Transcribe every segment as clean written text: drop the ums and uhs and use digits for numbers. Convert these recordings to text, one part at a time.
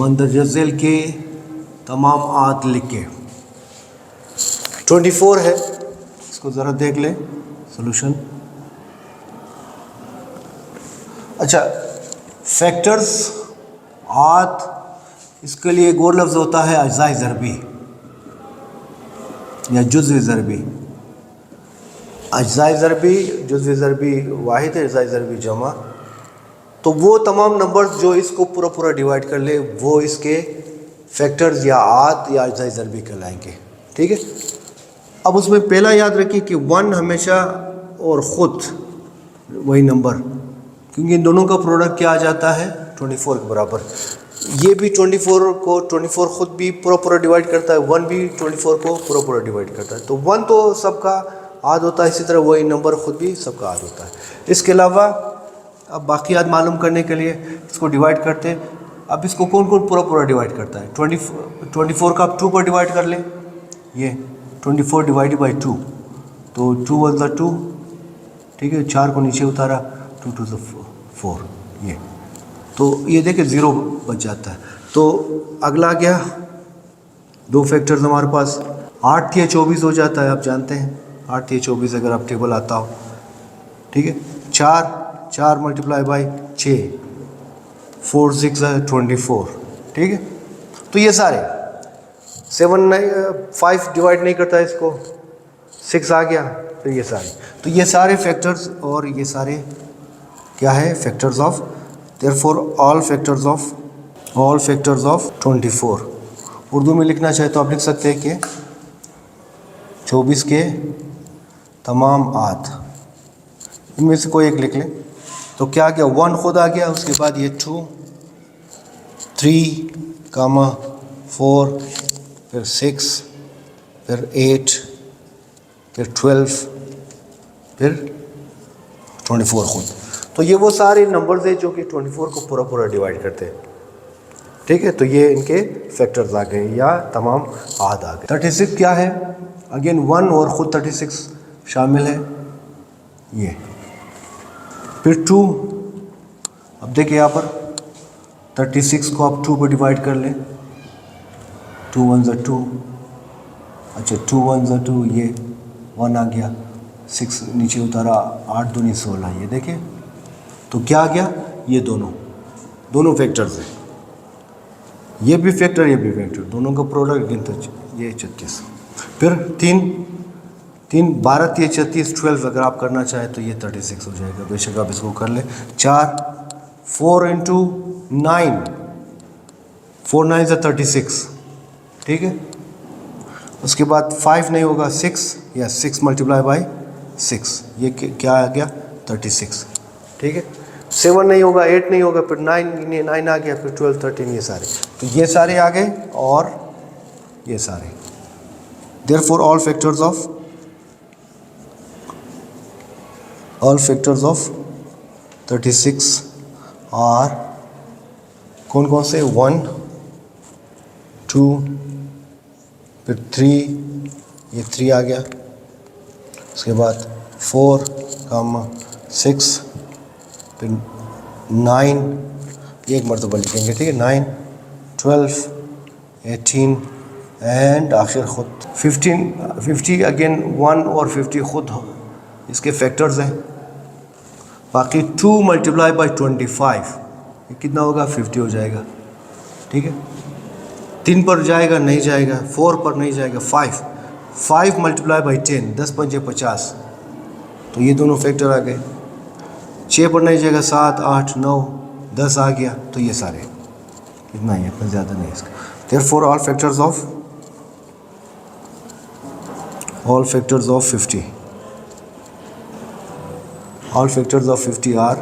मंदरजल के तमाम आत लिख के 24 है, इसको ज़रा देख लें सोल्यूशन। अच्छा, फैक्टर्स आत, इसके लिए एक और लफ्ज़ होता है अज्ज़ाए ज़रबी या जुज़्व ज़रबी। अज्ज़ाए ज़रबी, जुज़्व ज़रबी वाहिद है, अज्ज़ाए ज़रबी जमा। तो वो तमाम नंबर्स जो इसको पूरा पूरा डिवाइड कर ले वो इसके फैक्टर्स या आत या अज्ज़ाए ज़रबी कहलाएंगे। ठीक है, अब उसमें पहला याद रखिए कि 1 हमेशा और ख़ुद वही नंबर, क्योंकि इन दोनों का प्रोडक्ट क्या आ जाता है 24 के बराबर। ये भी 24 को 24 ख़ुद भी पूरा पूरा डिवाइड करता है, 1 भी 24 को पूरा पूरा डिवाइड करता है। तो 1 तो सबका आद होता है, इसी तरह वही नंबर ख़ुद भी सबका आद होता है। इसके अलावा अब बाकी याद मालूम करने के लिए इसको डिवाइड करते हैं। अब इसको कौन कौन पूरा पूरा डिवाइड करता है? 24 का आप 2 पर डिवाइड कर लें, ये 24 डिवाइडेड बाई 2, तो 2 1 ज़ा 2, ठीक है, 4 को नीचे उतारा, 2 2 ज़ा 4, ये तो ये देखिए 0 बच जाता है। तो अगला गया 2 फैक्टर्स हमारे पास, 8 या 24 हो जाता है, आप जानते हैं 8 या 24 अगर आप टेबल आता हो। ठीक है, 4 मल्टीप्लाई बाई 6, 4 6 24। ठीक है, तो ये सारे 5 डिवाइड नहीं करता इसको, 6 आ गया, तो ये सारे फैक्टर्स और ये सारे क्या है factors of, therefore all factors of 24। Urdu में लिखना चाहे तो आप लिख सकते हैं कि 24 के तमाम आत, इनमें से कोई एक लिख लें। तो क्या आ गया, 1 खुद आ गया, उसके बाद ये 2 3 4, फिर 6, फिर 8, फिर 12, फिर 24 खुद। तो ये वो सारे नंबर्स हैं जो कि 24 को पूरा पूरा डिवाइड करते हैं। ठीक है, तो ये इनके फैक्टर्स आ गए या तमाम आद आ गए। 36 क्या है, अगेन 1 और ख़ुद 36 शामिल है, ये फिर 2। अब देखिए यहाँ पर 36 को आप 2 पर डिवाइड कर लें, 2 1 ज़ा 2, अच्छा 2 1 ज़ा 2, ये 1 आ गया, 6 नीचे उतारा, 8 दूनी 16, ये देखिए तो क्या आ गया, ये दोनों फैक्टर्स हैं, ये भी फैक्टर ये भी फैक्टर, दोनों का प्रोडक्ट गिनते, ये 36। फिर 3 12 3 36 12 अगर आप करना चाहें तो ये 36 हो जाएगा, बेशक आप इसको कर लें। 4 इंटू 9, 4 9 ज़ा 36, ठीक है। उसके बाद 5 नहीं होगा, 6 या 6 मल्टीप्लाई बाई 6, ये क्या आ गया 36, ठीक है। 7 नहीं होगा, 8 नहीं होगा, फिर 9 आ गया, फिर 12 13, ये सारे, तो ये सारे आ गए और ये सारे। Therefore all factors of 36 are कौन कौन से, 1 2 फिर 3, ये 3 आ गया, उसके बाद 4 6 फिर 9, एक मरतबा लिखेंगे, ठीक है, 9 12 18 एंड आखिर खुद 50 अगेन 1 और 50 खुद इसके फैक्टर्स हैं। बाकी 2 मल्टीप्लाई बाई 25, ये कितना होगा 50 हो जाएगा, ठीक है। 3 पर जाएगा नहीं जाएगा, 4 पर नहीं जाएगा, 5 मल्टीप्लाई बाई 10, 10 पंजे 50, तो ये दोनों फैक्टर आ गए। 6 पर नहीं जाएगा, 7 8 9 10 आ गया, तो ये सारे इतना ही है, इतना ज़्यादा नहीं इसका। Therefore all factors of 50, all factors of 50 are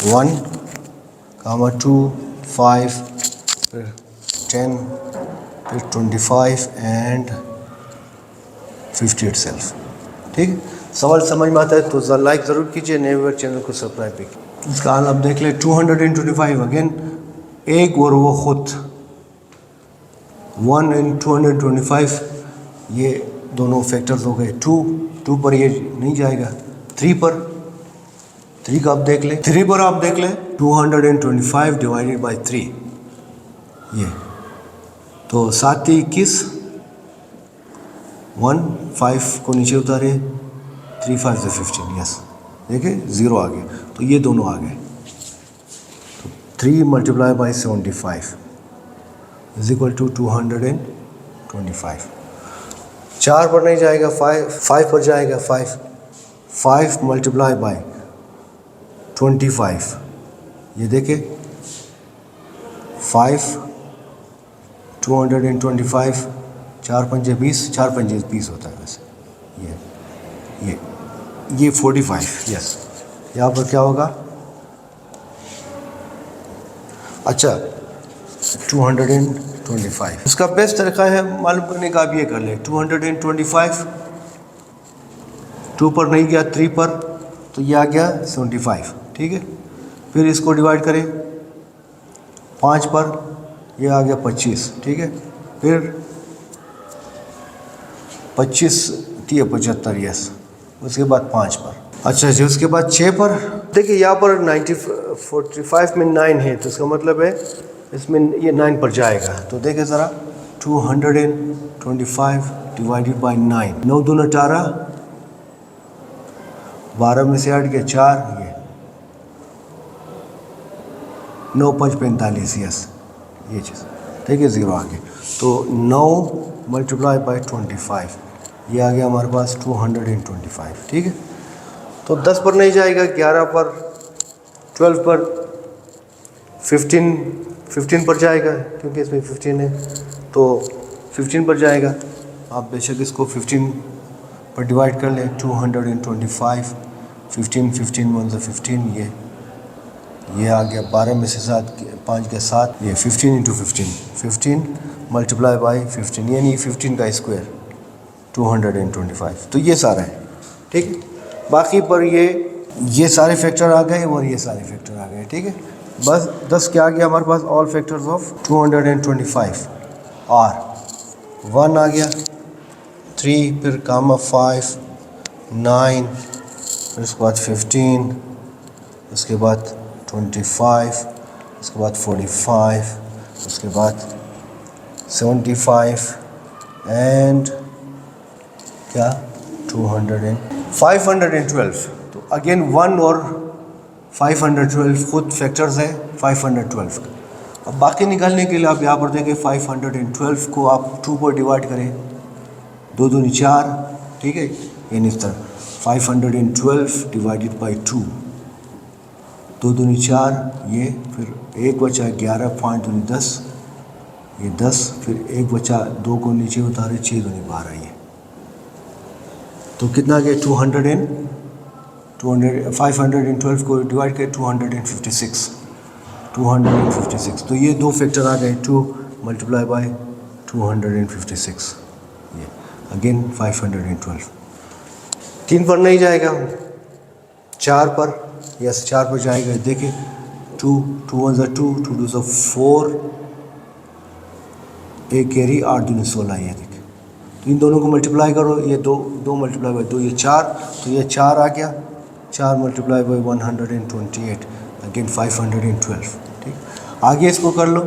1 2 5 फिर 10 फिर 25 एंड 50 इटसेल्फ, ठीक है। सवाल समझ में आता है तो लाइक ज़रूर कीजिए, नए व्यूअर चैनल को सब्सक्राइब भी कीजिए। इसका हाल अब देख ले, 225 अगेन एक और वो खुद 1 इन 225, ये दोनों फैक्टर्स हो गए। 2 पर ये नहीं जाएगा, 3 का आप देख ले, 3 पर आप देख ले 225 डिवाइडेड बाई 3, ये तो 7 21, 1 5 को नीचे उतारे, 3 5 से 15, यस देखिए 0 आ गया, तो ये दोनों आ गए। तो 3 multiply by 75 is equal to 225। 4 पर नहीं जाएगा, 5 पर जाएगा, 5 मल्टीप्लाई बाई 25, ये देखिए 5 225, 4 पंजे 20, 4 पंजे 20 होता है वैसे। ये 45, यस। यहाँ पर क्या होगा, अच्छा 225। इसका बेस्ट तरीका है मालूम करने का, आप ये कर ले 225, 2 पर नहीं गया, 3 पर, तो ये आ गया 75, ठीक है। फिर इसको डिवाइड करें 5 पर, ये आ गया 25, ठीक है। फिर 25 थी 75, यस। उसके बाद 5 पर, अच्छा जी, उसके बाद 6 पर। देखिए यहाँ पर 45 में 9 है, तो इसका मतलब है इसमें ये 9 पर जाएगा। तो देखिए ज़रा 225 डिवाइडेड बाई 9, 9 दूना 18, 12 में से 8 गया 4, ये 9 5 45, यस ये चीज़, ठीक है 0 आ गया। तो 9 मल्टीप्लाई बाई 25, ये आ गया हमारे पास 225, ठीक है। तो 10 पर नहीं जाएगा, 11 पर, 12 पर, 15 पर जाएगा, क्योंकि इसमें 15 है, तो 15 पर जाएगा। आप बेशक इसको 15 पर डिवाइड कर लें, 225, 15 1 से 15, ये आ गया 12 में से 7, 5 के 7, ये 15 इंटू 15 मल्टीप्लाई बाई 15, यानी 15 का स्क्वायर 225। तो ये सारा है, ठीक। बाकी पर ये सारे फैक्टर आ गए और ये सारे फैक्टर आ गए, ठीक है। बस 10 क्या आ गया हमारे पास, ऑल फैक्टर्स ऑफ 225 और 1 आ गया, 3, फिर कामा 5, 9, फिर उसके बाद 15, उसके बाद 25, उसके बाद 45, उसके बाद 75 एंड क्या 512। तो अगेन 1 और 512 खुद फैक्टर्स है 512 का। अब बाकी निकालने के लिए आप यहाँ पर देखें, 512 को आप 2 पर डिवाइड करें, 2 दूनी 4, ठीक है, यानी इस तरह 512 डिवाइडेड बाई 2, 2 दूनी 4, ये फिर 1 बचा 11, 5 दूनी 10, ये 10, फिर 1 बचा, 2 को नीचे उतारे, 6 दूनी 12, ये तो कितना गया 512 को डिवाइड करें 256, तो ये 2 फैक्टर आ गए, 2 मल्टीप्लाई बाई 256, ये अगेन 512। 3 पर नहीं जाएगा, 4 पर, यस 4 पर जाएगा। देखिए 2 1 ज़ा 2, 2 2 ज़ा 4, 1 कैरी, 8 दूनी 16, ये देखिए। तो इन दोनों को मल्टीप्लाई करो, ये 2 मल्टीप्लाई बाई 2, ये 4, तो ये 4 आ गया, 4 मल्टीप्लाई बाई 128, अगेन 512, ठीक। आगे इसको कर लो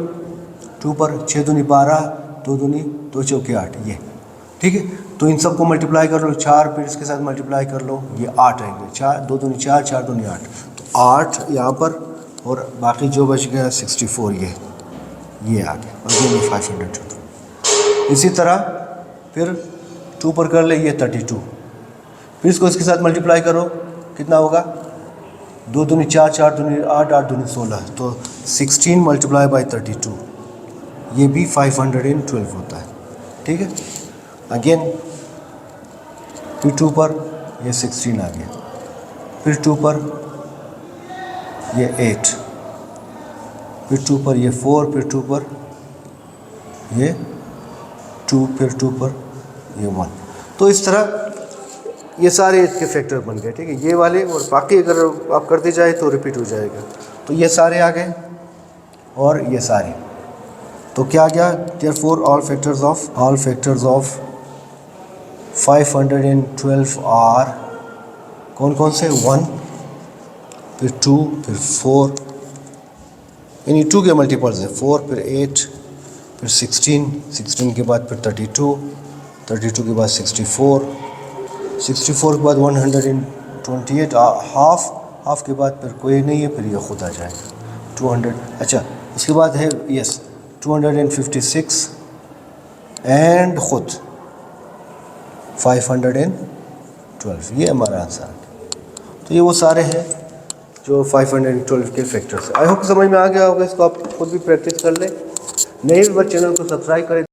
2 पर, 6 दूनी 12, 2 दूनी 2 चौके 8, ये ठीक है। तो इन सबको मल्टीप्लाई कर लो, 4 फिर इसके साथ मल्टीप्लाई कर लो, ये 8 आएंगे, 4 2 दूनी 4, 4 दूनी 8, तो 8 यहाँ पर, और बाकी जो बच गया 64, ये आ गया, अगेन ये 512। इसी तरह फिर 2 पर कर ले, ये 32, फिर इसको इसके साथ मल्टीप्लाई करो, कितना होगा 2 दूनी 4, 4 दूनी 8, 8 दूनी 16, तो 16 मल्टीप्लाई बाई 32, ये भी 512 होता है, ठीक है। अगेन फिर 2 पर ये 16 आ गया, फिर 2 पर ये 8, फिर 2 पर ये 4, फिर 2 पर ये 2, फिर 2 पर ये 1। तो इस तरह ये सारे इसके फैक्टर बन गए, ठीक है, ये वाले, और बाकी अगर आप करते जाए तो रिपीट हो जाएगा। तो ये सारे आ गए और ये सारे, तो क्या गया, therefore all factors of 512 are कौन कौन से, 1, फिर 2, फिर 4, यानी 2 के मल्टीपल्स है, 4, फिर 8, फिर 16 के बाद फिर 32 के बाद 64 के बाद 128, हाफ के बाद फिर कोई नहीं है, फिर ये खुद आ जाएगा 200। अच्छा, उसके बाद है 256 एंड खुद 512, ये हमारा आंसर। तो ये वो सारे हैं जो 512 के फैक्टर्स। आई होप समझ में आ गया होगा, इसको आप खुद भी प्रैक्टिस कर लें। नए बार चैनल को सब्सक्राइब करें।